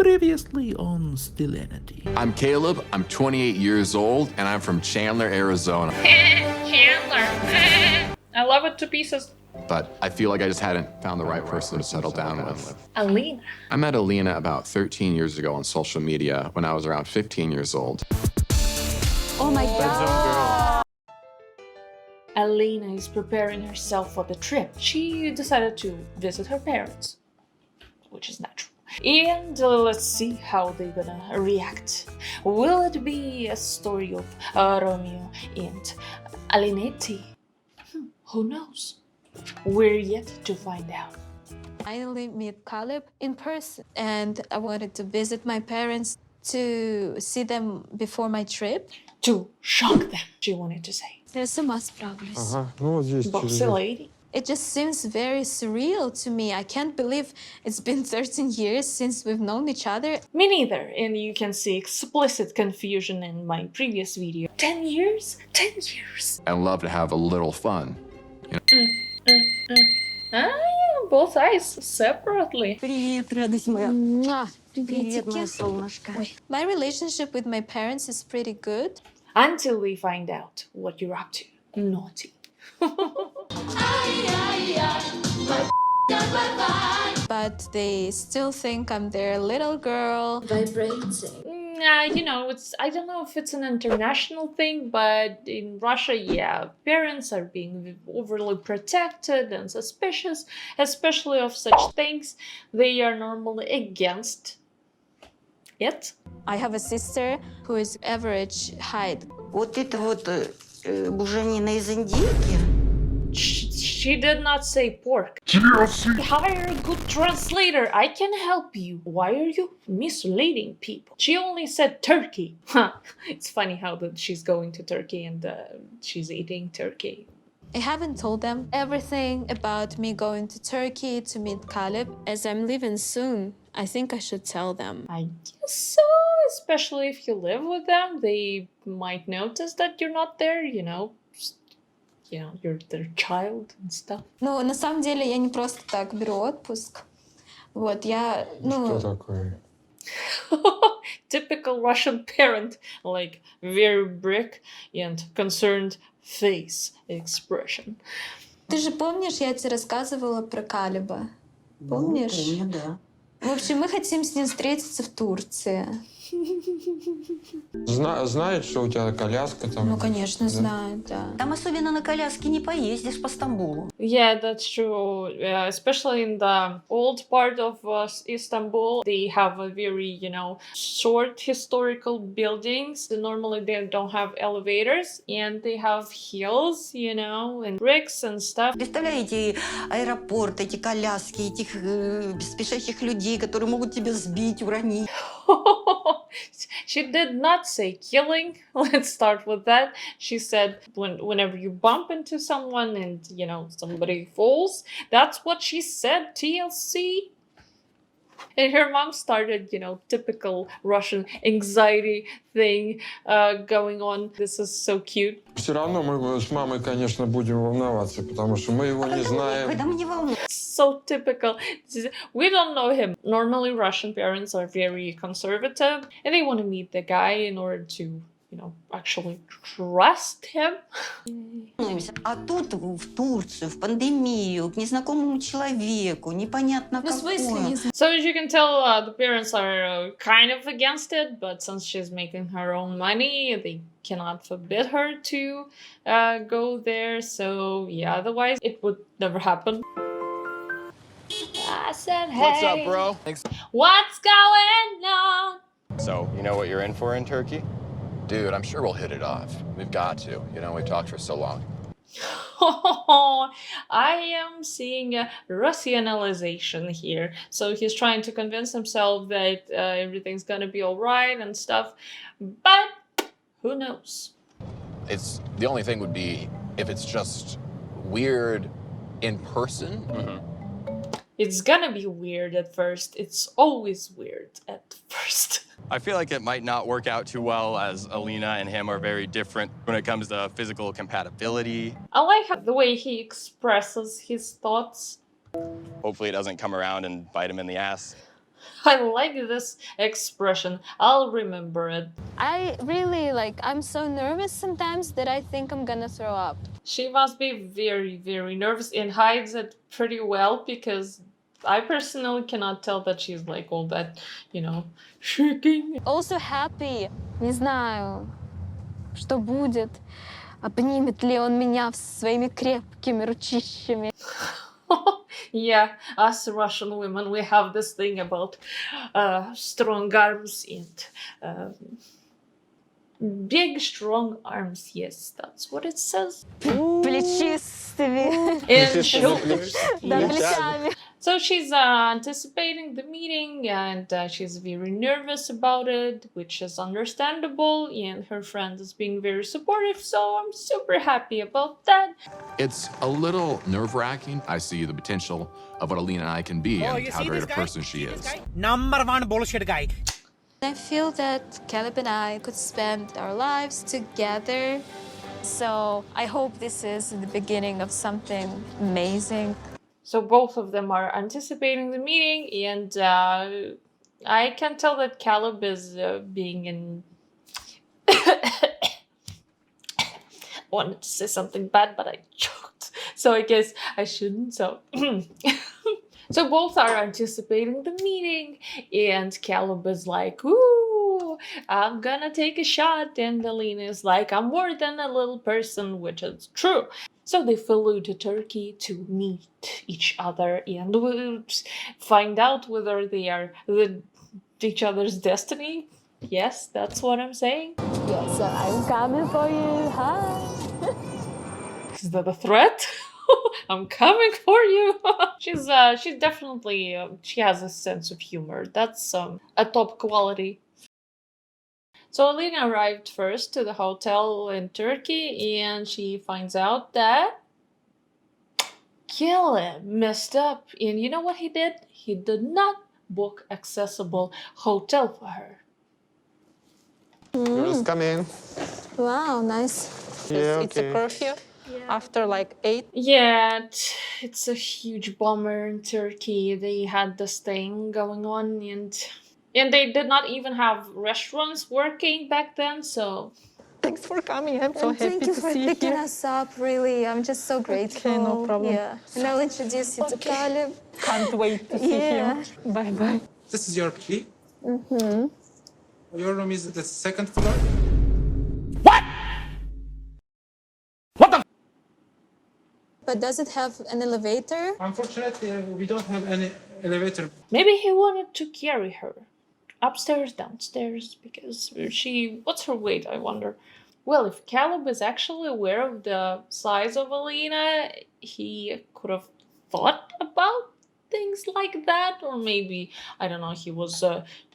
Previously on Stilinity. I'm Caleb, I'm 28 years old, and I'm from Chandler, Arizona. Chandler. I love it to pieces. But I feel like I just hadn't found the right person to settle down with. Alina. I met Elena about 13 years ago on social media when I was around 15 years old. Oh my god! Elena is preparing herself for the trip. She decided to visit her parents, which is natural. And let's see how they're gonna react. Will it be a story of Romeo and Alinetti? Who knows? We're yet to find out. Finally meet Caleb in person, and I wanted to visit my parents to see them before my trip. To shock them, she wanted to say. Я сама справлюсь. Ага, ну вот здесь. Bossy lady. It just seems very surreal to me. I can't believe it's been 13 years since we've known each other. Me neither, and you can see explicit confusion in my previous video. 10 years? 10 years! I love to have a little fun. Ah, both eyes separately. Привет, радость моя. Привет, Приветики. моя солнышко. My relationship with my parents is pretty good. Until they find out what you're up to. Naughty. But they still think I'm their little girl. You know, I don't know if it's an international thing, but in Russia, yeah, parents are being overly protected and suspicious, especially of such things. They are normally against it. I have a sister who is average height. Вот это вот буженина из индейки. She did not say pork. Hire a good translator. I can help you. Why are you misleading people? She only said turkey. Huh. It's funny how that she's going to Turkey and she's eating turkey. I haven't told them everything about me going to Turkey to meet Caleb. As I'm leaving soon, I think I should tell them. I guess so, especially if you live with them. They might notice that you're not there, you know, you're their child and stuff. Ну, на самом деле, я не просто так беру отпуск. Вот, я, Что такое? Typical Russian parent, like very brick and concerned face expression. Ты же помнишь, я тебе рассказывала про Калеба? Помнишь? Помню, да. В общем, мы хотим с ним встретиться в Турции. Знает, что у тебя коляска там? Ну, конечно, Да? знает, да. Там особенно на коляске не поездишь по Стамбулу. Yeah, that's true. Especially in the old part of Istanbul, they have a very, short historical buildings. Normally they don't have elevators and they have hills, and bricks and stuff. Представляете, аэропорт, эти коляски, этих спешащих людей, которые могут тебя сбить, уронить. She did not say killing. Let's start with that. She said whenever you bump into someone and, somebody falls, that's what she said, TLC. And her mom started, typical Russian anxiety thing going on. This is so cute. Все равно мы с мамой, конечно, будем волноваться, потому что мы его не знаем. Когда мы не волнуемся. So typical. We don't know him. Normally, Russian parents are very conservative and they want to meet the guy in order to, actually trust him. А тут в Турцию, в пандемию, к незнакомому человеку, непонятно Ну, в смысле, какое. не знаю. So as you can tell, the parents are kind of against it, but since she's making her own money, they cannot forbid her to go there. So yeah, otherwise it would never happen. I said, hey. What's up, bro? Thanks. What's going on? So, you know what you're in for in Turkey? Dude, I'm sure we'll hit it off. We've got to. We've talked for so long. I am seeing a Russianization here. So he's trying to convince himself that everything's gonna be all right and stuff. But who knows? It's the only thing would be if it's just weird in person. It's gonna be weird at first. It's always weird at first. I feel like it might not work out too well as Alina and him are very different when it comes to physical compatibility. I like the way he expresses his thoughts. Hopefully it doesn't come around and bite him in the ass. I like this expression. I'll remember it. I really I'm so nervous sometimes that I think I'm gonna throw up. She must be very, very nervous and hides it pretty well because I personally cannot tell that she's like all that, shaking. Also happy. Не знаю, что будет. Обнимет ли он меня своими крепкими ручищами? Yeah, us Russian women, we have this thing about strong arms and big, strong arms. Yes, that's what it says. Плечистыми. And shoulders. Да, Yes. плечами. So she's anticipating the meeting and she's very nervous about it, which is understandable. And her friend is being very supportive, so I'm super happy about that. It's a little nerve-wracking. I see the potential of what Alina and I can be and how great a person she is. Number one bullshit guy. I feel that Caleb and I could spend our lives together. So I hope this is the beginning of something amazing. So both of them are anticipating the meeting, and I can tell that Caleb is being in. Wanted to say something bad, but I choked. So I guess I shouldn't. So. So both are anticipating the meeting, and Caleb is like, ooh, I'm gonna take a shot, and Elena is like, I'm more than a little person, which is true. So they flew to Turkey to meet each other and find out whether they are each other's destiny. Yes, that's what I'm saying. Yes, I'm coming for you. Hi. Is that a threat? I'm coming for you. She's definitely she has a sense of humor. That's a top quality. So Elena arrived first to the hotel in Turkey, and she finds out that Caleb messed up. And you know what he did? He did not book accessible hotel for her. Girls, come in. Wow, nice. Yeah, It's a okay. curfew after like 8. Yeah, it's a huge bummer in Turkey. They had this thing going on, and they did not even have restaurants working back then, so... Thanks for coming. I'm so And happy thank you to for see you picking here. us up, really. I'm just so grateful. Okay, no problem. Yeah. And I'll introduce you to Caleb. Can't wait to see Yeah. him. Bye bye. This is your key? Mm-hmm. Your room is the second floor? But does it have an elevator? Unfortunately, we don't have any elevator. Maybe he wanted to carry her upstairs, downstairs, because what's her weight, I wonder? Well, if Caleb is actually aware of the size of Alina, he could have thought about things like that, or maybe, I don't know, he was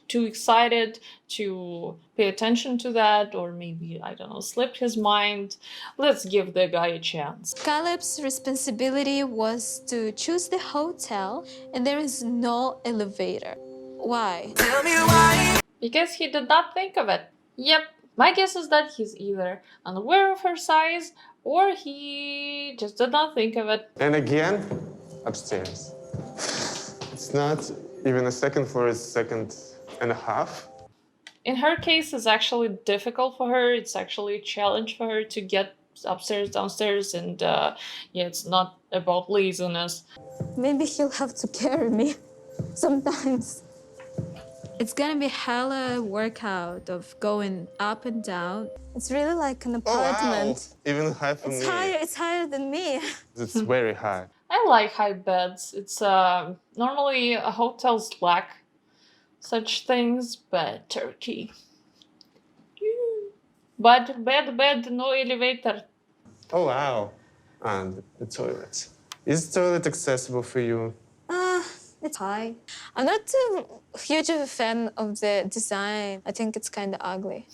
too excited to pay attention to that, or maybe, I don't know, slipped his mind. Let's give the guy a chance. Caleb's responsibility was to choose the hotel, and there is no elevator. Why? Because he did not think of it. Yep, my guess is that he's either unaware of her size, or he just did not think of it. And again, upstairs. It's not even a second floor, it's second and a half. In her case, it's actually difficult for her. It's actually a challenge for her to get upstairs, downstairs, and yeah, it's not about laziness. Maybe he'll have to carry me sometimes. It's gonna be hella workout of going up and down. It's really like an apartment. Oh, wow. Even high for me. It's higher than me. It's very high. I like high beds. It's normally hotels lack such things, but Turkey. But bed, no elevator. Oh, wow. And the toilet. Is the toilet accessible for you? It's high. I'm not too huge of a fan of the design. I think it's kind of ugly.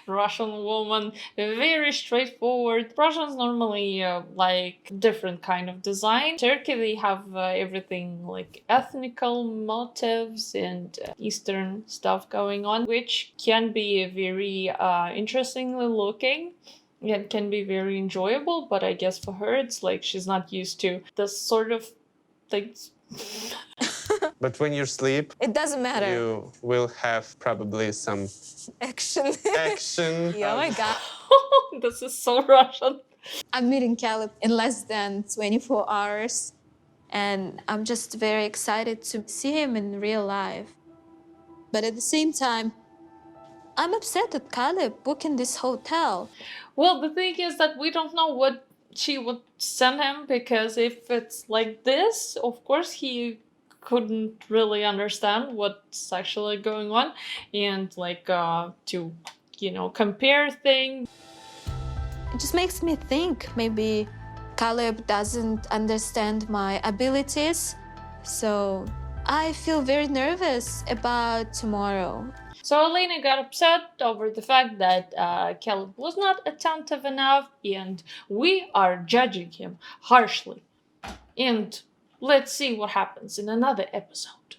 Russian woman, very straightforward. Russians normally like different kind of design. Turkey, they have everything like ethnical motifs and Eastern stuff going on, which can be very interestingly looking. It can be very enjoyable, but I guess for her, it's like she's not used to this sort of things. But when you sleep, It doesn't matter. you will have probably some Action. action. Oh my God. This is so Russian. I'm meeting Caleb in less than 24 hours. And I'm just very excited to see him in real life. But at the same time, I'm upset at Caleb booking this hotel. Well, the thing is that we don't know what she would send him, because if it's like this, of course he couldn't really understand what's actually going on, and like to, you know, compare things. It just makes me think maybe Caleb doesn't understand my abilities. So I feel very nervous about tomorrow. So Elena got upset over the fact that Caleb was not attentive enough, and we are judging him harshly. And let's see what happens in another episode.